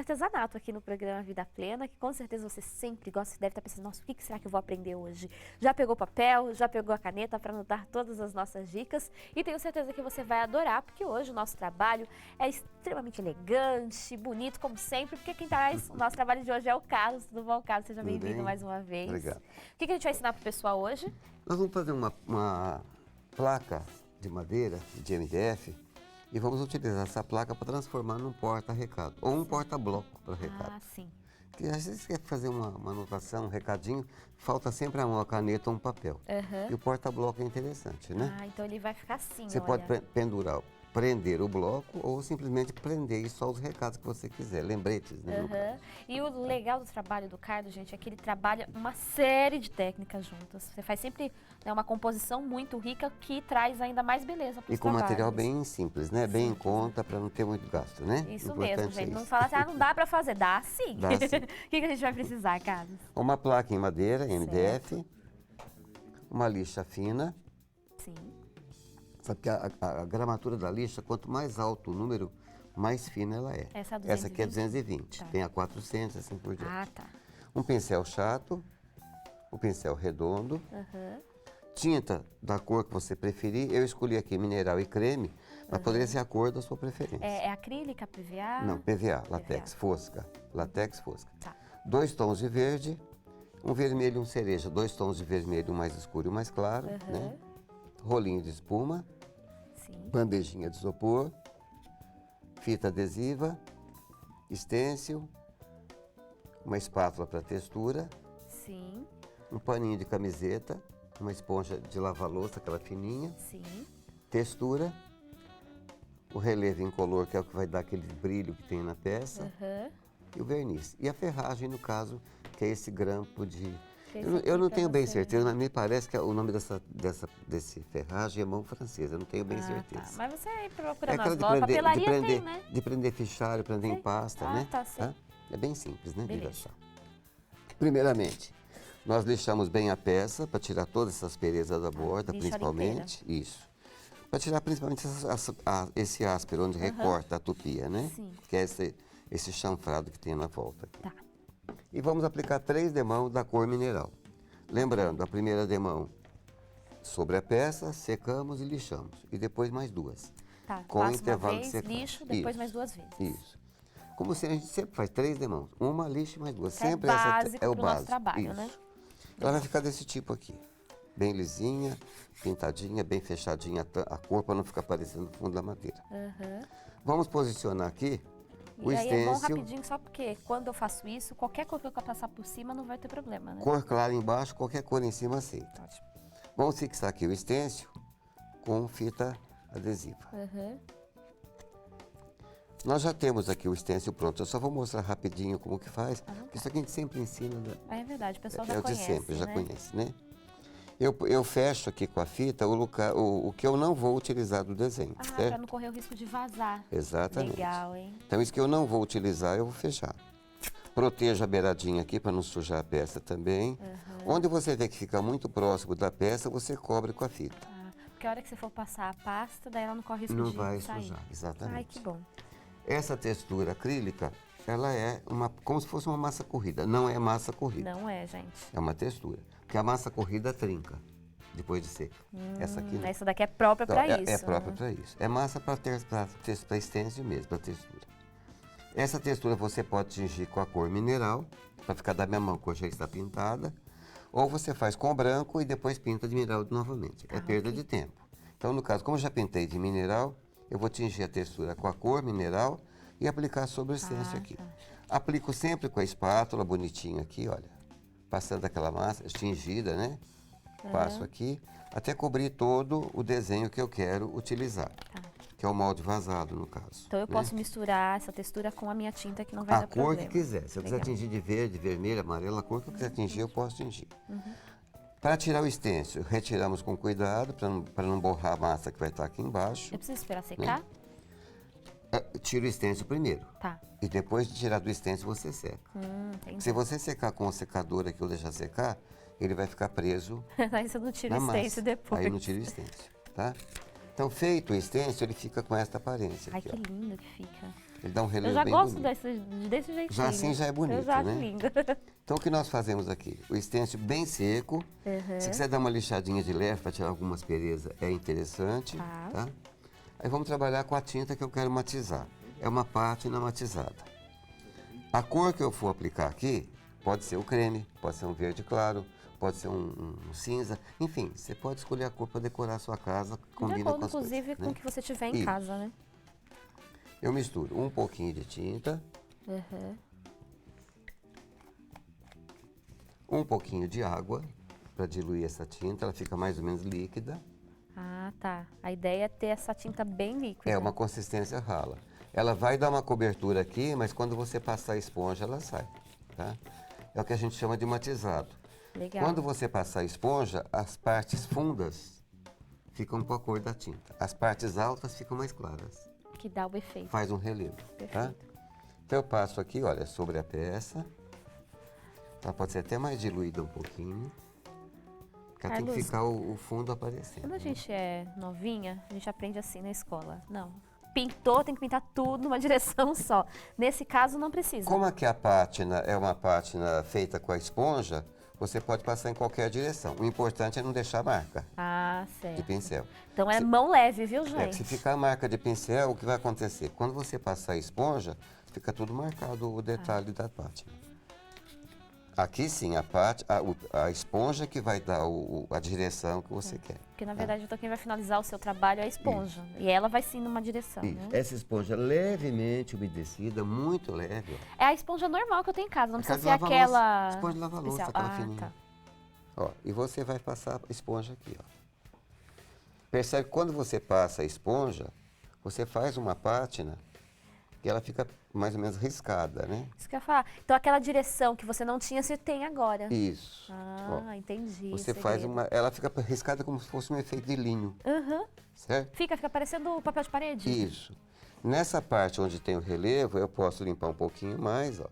artesanato aqui no programa Vida Plena, que com certeza você sempre gosta e deve estar pensando, nossa, o que será que eu vou aprender hoje? Já pegou papel, já pegou a caneta para anotar todas as nossas dicas e tenho certeza que você vai adorar, porque hoje o nosso trabalho é extremamente elegante, bonito, como sempre, porque quem traz o nosso trabalho de hoje é o Carlos. Tudo bom, Carlos? Seja bem-vindo mais uma vez. Obrigado. O que a gente vai ensinar para o pessoal hoje? Nós vamos fazer uma placa de madeira, de MDF, e vamos utilizar essa placa para transformar num porta-recado, ou um porta-bloco para recado. Ah, sim. Porque às vezes você quer fazer uma anotação, um recadinho, falta sempre uma caneta ou um papel. Uhum. E o porta-bloco é interessante, né? Ah, então ele vai ficar assim, Você pode prender o bloco ou simplesmente prender só os recados que você quiser, lembretes, né? Uhum. E o legal do trabalho do Carlos, gente, é que ele trabalha uma série de técnicas juntas. Você faz sempre uma composição muito rica que traz ainda mais beleza para os E com material bem simples, né? Bem em conta, para não ter muito gasto, né? Isso mesmo, gente. Não fala assim, não dá para fazer. Dá sim. Dá sim. O que a gente vai precisar, Carlos? Uma placa em madeira, MDF, uma lixa fina. Sim. Sabe que a gramatura da lixa, quanto mais alto o número, mais fina ela é. Essa aqui é 220, tá. Tem a 400, assim por diante. Ah, tá. Um pincel chato, um pincel redondo, tinta da cor que você preferir. Eu escolhi aqui mineral e creme, para poder ser a cor da sua preferência. É acrílica, PVA? Não, PVA, latex, fosca. Latex, fosca. Tá. 2 tons de verde, um vermelho e um cereja. 2 tons de vermelho, um mais escuro e um mais claro, né? Rolinho de espuma. Sim. Bandejinha de isopor, fita adesiva, stencil, uma espátula para textura, sim, um paninho de camiseta, uma esponja de lavar-louça, aquela fininha, sim, textura, o relevo incolor, que é o que vai dar aquele brilho que tem na peça, e o verniz. E a ferragem, no caso, que é esse grampo de... Eu não tenho bem certeza, mas me parece que o nome desse ferragem é mão francesa, eu não tenho bem certeza. Tá. Mas você aí procurando aquela as lojas, papelaria tem, né? De prender fichário, prender em pasta, né? Tá, sim. É bem simples, né? Beleza. De achar. Primeiramente, nós lixamos bem a peça para tirar todas essas perezas da borda, principalmente. Isso. Para tirar principalmente esse áspero, onde recorta a tupia, né? Sim. Que é esse chanfrado que tem na volta aqui. Tá. E vamos aplicar 3 demãos da cor mineral. Lembrando, a primeira demão sobre a peça, secamos e lixamos. E depois mais 2. Tá, com intervalo de secagem. Lixo, depois mais 2 vezes. Isso. Como se a gente sempre faz 3 demãos. Uma, lixa e mais 2. Sempre básico é o básico. Nosso trabalho, né? Ela vai ficar desse tipo aqui. Bem lisinha, pintadinha, bem fechadinha a cor para não ficar parecendo no fundo da madeira. Vamos posicionar aqui o e aí stencil. É bom rapidinho, só porque quando eu faço isso, qualquer cor que eu passar por cima não vai ter problema, né? Cor clara embaixo, qualquer cor em cima aceita. Ótimo. Vamos fixar aqui o stencil com fita adesiva. Nós já temos aqui o stencil pronto, eu só vou mostrar rapidinho como que faz, porque isso aqui a gente sempre ensina. É verdade, o pessoal já conhece, sempre, já conhece, né? Eu fecho aqui com a fita o que eu não vou utilizar do desenho, certo? Para não correr o risco de vazar. Exatamente. Legal, hein? Então, isso que eu não vou utilizar, eu vou fechar. Proteja a beiradinha aqui para não sujar a peça também. Onde você vê que fica muito próximo da peça, você cobre com a fita. Porque a hora que você for passar a pasta, daí ela não corre risco não de vai sair. sujar, exatamente. Ai, que bom. Essa textura acrílica, ela é como se fosse uma massa corrida. Não é massa corrida. Não é, gente. É uma textura. Porque a massa corrida trinca depois de seca. Essa aqui não. Essa daqui é própria para isso. É própria para isso. É massa para stencil mesmo, para textura. Essa textura você pode tingir com a cor mineral, para ficar da mesma cor que está pintada. Ou você faz com branco e depois pinta de mineral novamente. É perda de tempo. Então, no caso, como eu já pintei de mineral, eu vou tingir a textura com a cor mineral e aplicar sobre o stencil aqui. Aplico sempre com a espátula, bonitinho aqui, olha. Passando aquela massa tingida, né? Passo aqui, até cobrir todo o desenho que eu quero utilizar. Que é o molde vazado, no caso. Então eu posso misturar essa textura com a minha tinta que não vai dar problema. A cor que quiser. Se eu quiser tingir de verde, vermelho, amarelo, a cor que eu quiser tingir, eu posso tingir. Para tirar o stencil, retiramos com cuidado, para não borrar a massa que vai estar aqui embaixo. Eu preciso esperar secar? Tira o stencil primeiro. Tá. E depois de tirar do stencil, você seca. Se você secar com o secador aqui ou deixar secar, ele vai ficar preso. Aí você não tira o stencil depois. Aí não tira o stencil, tá? Então, feito o stencil, ele fica com esta aparência. Ai, aqui, que lindo que fica. Ele dá um Eu relevo já bem gosto bonito. desse jeitinho. Já assim já é bonito, Eu já acho né? lindo. Então o que nós fazemos aqui? O stencil bem seco. Uhum. Se quiser dar uma lixadinha de leve para tirar algumas perezas, é interessante. Tá. Tá? Aí vamos trabalhar com a tinta que eu quero matizar. É uma pátina matizada. A cor que eu for aplicar aqui pode ser o creme, pode ser um verde claro, pode ser um cinza. Enfim, você pode escolher a cor para decorar a sua casa, De combina acordo, com as coisas. inclusive, com Né? o que você tiver em Isso. casa, né? Eu misturo um pouquinho de tinta, Uhum. um pouquinho de água para diluir essa tinta, ela fica mais ou menos líquida. Ah, tá. A ideia é ter essa tinta bem líquida. É uma consistência rala. Ela vai dar uma cobertura aqui, mas quando você passar a esponja, ela sai. Tá? É o que a gente chama de matizado. Legal. Quando você passar a esponja, as partes fundas ficam com a cor da tinta. As partes altas ficam mais claras. Que dá o efeito. Faz um relevo. Tá? Perfeito. Então eu passo aqui, olha, sobre a peça. Ela pode ser até mais diluída um pouquinho. Porque ela tem que Carlos, ficar o fundo aparecendo. Quando a né? gente é novinha, a gente aprende assim na escola. Não. Pintou, tem que pintar tudo numa direção só. Nesse caso, não precisa. Como aqui a pátina é uma pátina feita com a esponja, você pode passar em qualquer direção. O importante é não deixar marca Ah, de certo. pincel. Então é mão leve, viu, Se gente? ficar a marca de pincel, o que vai acontecer? Quando você passar a esponja, fica tudo marcado o detalhe da pátina. Aqui sim, a esponja que vai dar a direção que você quer. Porque, na verdade, então quem vai finalizar o seu trabalho é a esponja. E ela vai sim numa direção, Isso. né? Essa esponja levemente umedecida, muito leve. Ó. É a esponja normal que eu tenho em casa, não precisa ser Aquela de lavar aquela... louça. Esponja de lavar louça, especial. aquela fininha. Tá. Ó, e você vai passar a esponja aqui, ó. Percebe que quando você passa a esponja, você faz uma pátina que ela fica mais ou menos riscada, né? Isso que eu ia falar. Então aquela direção que você não tinha, você tem agora. Isso. Ah, Ó, entendi. você o faz segredo. ela fica riscada como se fosse um efeito de linho, Aham. certo? Fica parecendo papel de parede. Isso. Nessa parte onde tem o relevo, eu posso limpar um pouquinho mais, ó.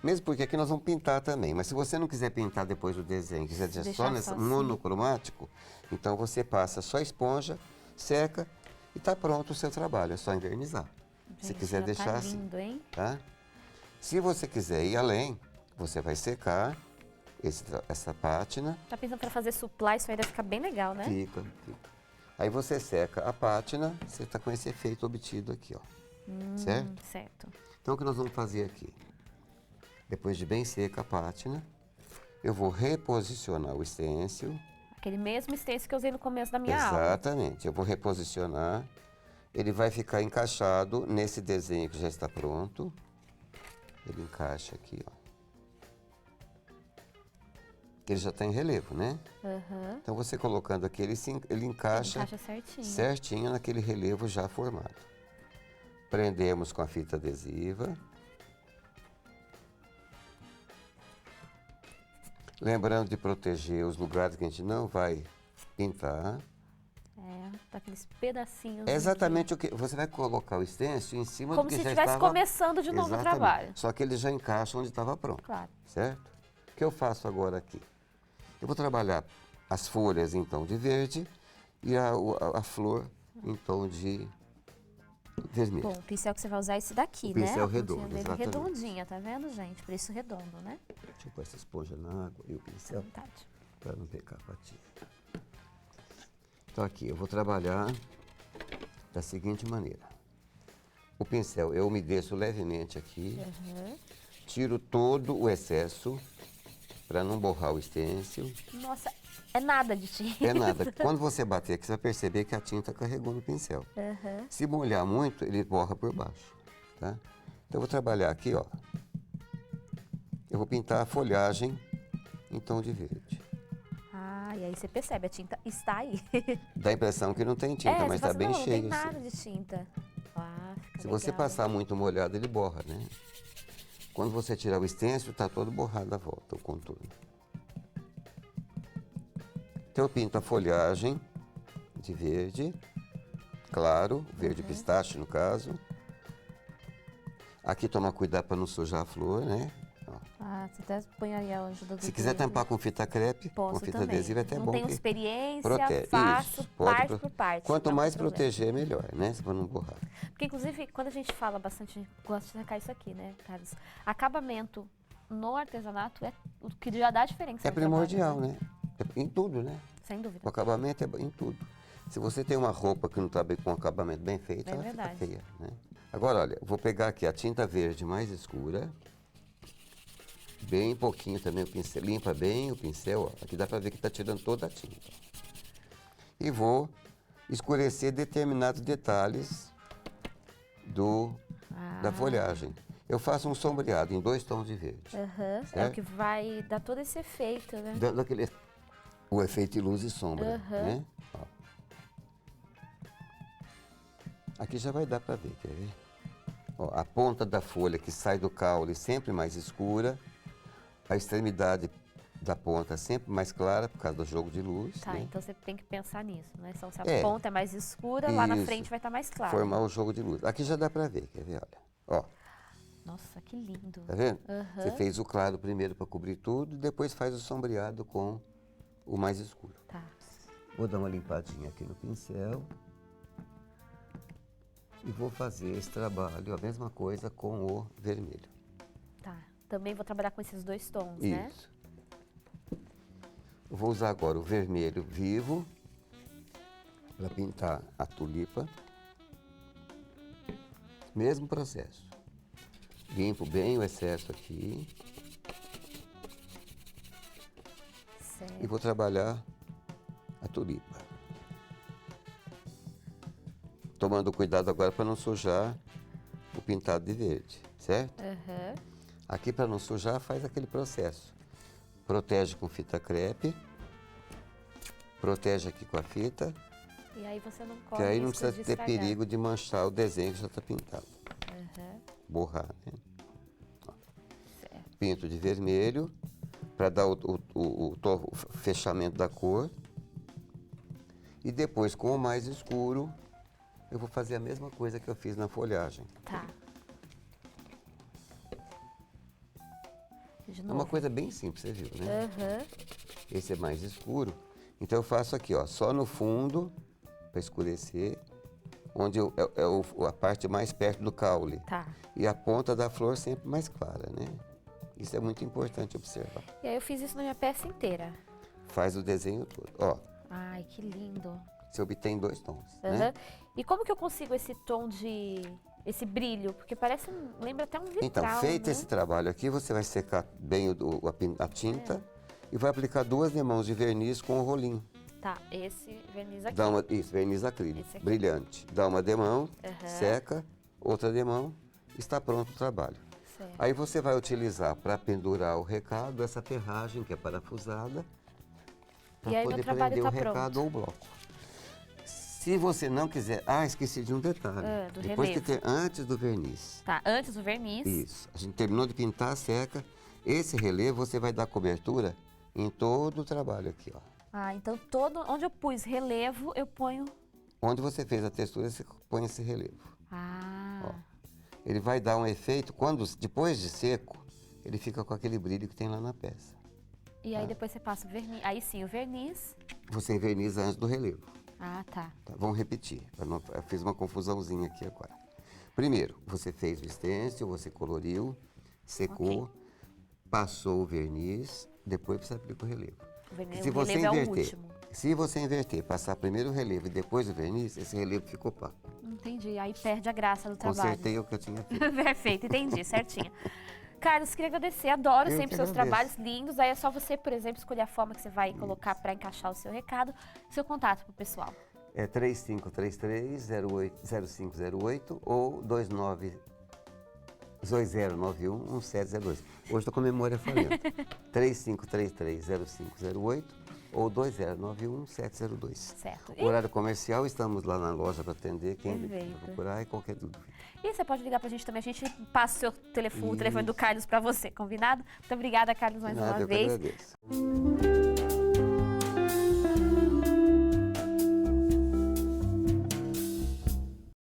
Mesmo porque aqui nós vamos pintar também. Mas se você não quiser pintar depois do desenho, quiser deixar Deixar só nessa só assim. monocromático, então você passa só a esponja, seca e está pronto o seu trabalho. É só envernizar. Se Gente, quiser já deixar tá assim, lindo, hein? tá? Se você quiser ir além, você vai secar essa pátina. Tá pensando para fazer supply, isso aí deve ficar bem legal, né? Fica. Aí você seca a pátina, você está com esse efeito obtido aqui, ó. Certo? Certo. Então o que nós vamos fazer aqui? Depois de bem seca a pátina, eu vou reposicionar o stencil. Aquele mesmo stencil que eu usei no começo da minha aula. Exatamente. Eu vou reposicionar. Ele vai ficar encaixado nesse desenho que já está pronto. Ele encaixa aqui, ó. Ele já está em relevo, né? Aham. Então você colocando aqui, ele encaixa certinho. certinho naquele relevo já formado. Prendemos com a fita adesiva. Lembrando de proteger os lugares que a gente não vai pintar. É, daqueles pedacinhos. É exatamente o que você vai colocar o stencil em cima Como do que se já estivesse estava... começando de novo o Exatamente. trabalho. Só que ele já encaixa onde estava pronto, Claro. certo? O que eu faço agora aqui? Eu vou trabalhar as folhas em tom de verde e a flor em tom de vermelho. Bom, o pincel que você vai usar é esse daqui, O né? pincel A pontinha redondo, dele exatamente. redondinha, tá vendo, gente? Por isso redondo, né? Deixa eu pôr essa esponja na água e o À pincel vontade. para não pecar a patinha. Então aqui, eu vou trabalhar da seguinte maneira. O pincel eu umedeço levemente aqui, Uhum. tiro todo o excesso para não borrar o stencil. Nossa, é nada de tinta. É nada. Quando você bater aqui, você vai perceber que a tinta carregou no pincel. Uhum. Se molhar muito, ele borra por baixo, tá? Então eu vou trabalhar aqui, ó. Eu vou pintar a folhagem em tom de verde. Ah, e aí você percebe, a tinta está aí. Dá a impressão que não tem tinta, você mas fala está assim, bem não, cheio não tem assim. nada de tinta. Ah, fica Se você legal. passar muito molhado, ele borra, né? Quando você tirar o stencil, tá todo borrado à volta, o contorno. Então eu pinto a folhagem de verde, claro, verde pistache no caso. Aqui toma cuidado para não sujar a flor, né? Ó. Ah, você até põe aí a ajuda do Se quiser dedo. tampar com fita crepe, com Posso fita também. adesiva é até não bom. tenho que experiência, protege. faço Isso, pode parte por parte. Quanto não mais tem problema. proteger, melhor, né? Se for não borrar. Porque, inclusive, quando a gente fala bastante, gosto de destacar isso aqui, né, Carlos? Acabamento no artesanato é o que já dá diferença. É no trabalho, primordial, né? Em tudo, né? Sem dúvida. O acabamento é em tudo. Se você tem uma roupa que não está bem com o acabamento bem feito, É ela verdade. fica feia, né? Agora, olha, eu vou pegar aqui a tinta verde mais escura. Bem pouquinho também o pincel. Limpa bem o pincel, ó. Aqui dá para ver que está tirando toda a tinta. E vou escurecer determinados detalhes da folhagem. Eu faço um sombreado em 2 tons de verde. Aham, é o certo? que vai dar todo esse efeito, né? Dando o efeito de luz e sombra, Aham. né? Ó. Aqui já vai dar para ver, quer ver? Ó, a ponta da folha que sai do caule sempre mais escura, a extremidade da ponta sempre mais clara por causa do jogo de luz. Tá, né? então você tem que pensar nisso, né? Então, se a É. ponta é mais escura, lá na Isso. frente vai estar mais claro. Formar o jogo de luz. Aqui já dá para ver, quer ver? Olha, ó, Nossa, que lindo. tá vendo? Aham. Você fez o claro primeiro para cobrir tudo, e depois faz o sombreado com o mais escuro. Tá. Vou dar uma limpadinha aqui no pincel. E vou fazer esse trabalho, a mesma coisa com o vermelho. Tá. Também vou trabalhar com esses 2 tons, né? Isso. Eu vou usar agora o vermelho vivo para pintar a tulipa. Mesmo processo. Limpo bem o excesso aqui Certo. e vou trabalhar a tulipa. Tomando cuidado agora para não sujar o pintado de verde, certo? Aham. Aqui, para não sujar, faz aquele processo. Protege com fita crepe, protege aqui com a fita, E aí você não que corre aí não risco precisa de ter estragar. perigo de manchar o desenho que já está pintado. Aham. Borrar, né? Certo. Pinto de vermelho, para dar o fechamento da cor. E depois, com o mais escuro, eu vou fazer a mesma coisa que eu fiz na folhagem. Tá. De É novo. uma coisa bem simples, você viu, né? Aham. Esse é mais escuro. Então eu faço aqui, ó, só no fundo, para escurecer, onde a parte mais perto do caule. Tá. E a ponta da flor sempre mais clara, né? Isso é muito importante observar. E aí eu fiz isso na minha peça inteira. Faz o desenho todo. Ó, Ai, que lindo. você obtém 2 tons, Aham. né? E como que eu consigo esse tom esse brilho? Porque parece, lembra até um vitral, Então, feito né? esse trabalho aqui, você vai secar bem a tinta e vai aplicar 2 demãos de verniz com o rolinho. Tá, esse verniz aqui. Isso, verniz acrílico, Esse aqui. brilhante. Dá uma demão, Aham. seca, outra demão, está pronto o trabalho. Certo. Aí você vai utilizar para pendurar o recado essa ferragem que é parafusada E para aí meu poder trabalho prender o tá recado pronto. ou o bloco. Se você não quiser... Ah, esqueci de um detalhe. Do Depois que relevo. antes do verniz. Tá, antes do verniz. Isso. A gente terminou de pintar, seca. Esse relevo você vai dar cobertura em todo o trabalho aqui, ó. Ah, então onde eu pus relevo, eu ponho... Onde você fez a textura, você põe esse relevo. Ah, Ele vai dar um efeito, depois de seco, ele fica com aquele brilho que tem lá na peça. e aí depois você passa o verniz. Aí sim, o verniz. Você enverniza antes do relevo. Ah, tá. Tá? Vamos repetir. Eu fiz uma confusãozinha aqui agora. Primeiro, você fez o stencil, você coloriu, secou, passou o verniz, depois você aplica o relevo. O verniz, Se o você relevo é o inverter, último. se você inverter, passar primeiro o relevo e depois o verniz, esse relevo fica opaco. Entendi, aí perde a graça do trabalho. Consertei o que eu tinha feito. Perfeito, entendi, certinho. Carlos, queria agradecer, adoro Eu sempre que seus agradeço. trabalhos lindos. Aí é só você, por exemplo, escolher a forma que você vai colocar para encaixar o seu recado, seu contato pro pessoal. É 3533-0508 ou 2091-1702. Hoje estou com a memória falhando. 3533-0508 ou 2091-1702. Certo. Horário comercial, estamos lá na loja para atender quem Perfeito. procurar e qualquer dúvida. E você pode ligar pra gente também, a gente passa o seu telefone, o telefone do Carlos para você, combinado? Muito obrigada, Carlos, mais Nada, uma eu que vez. agradeço.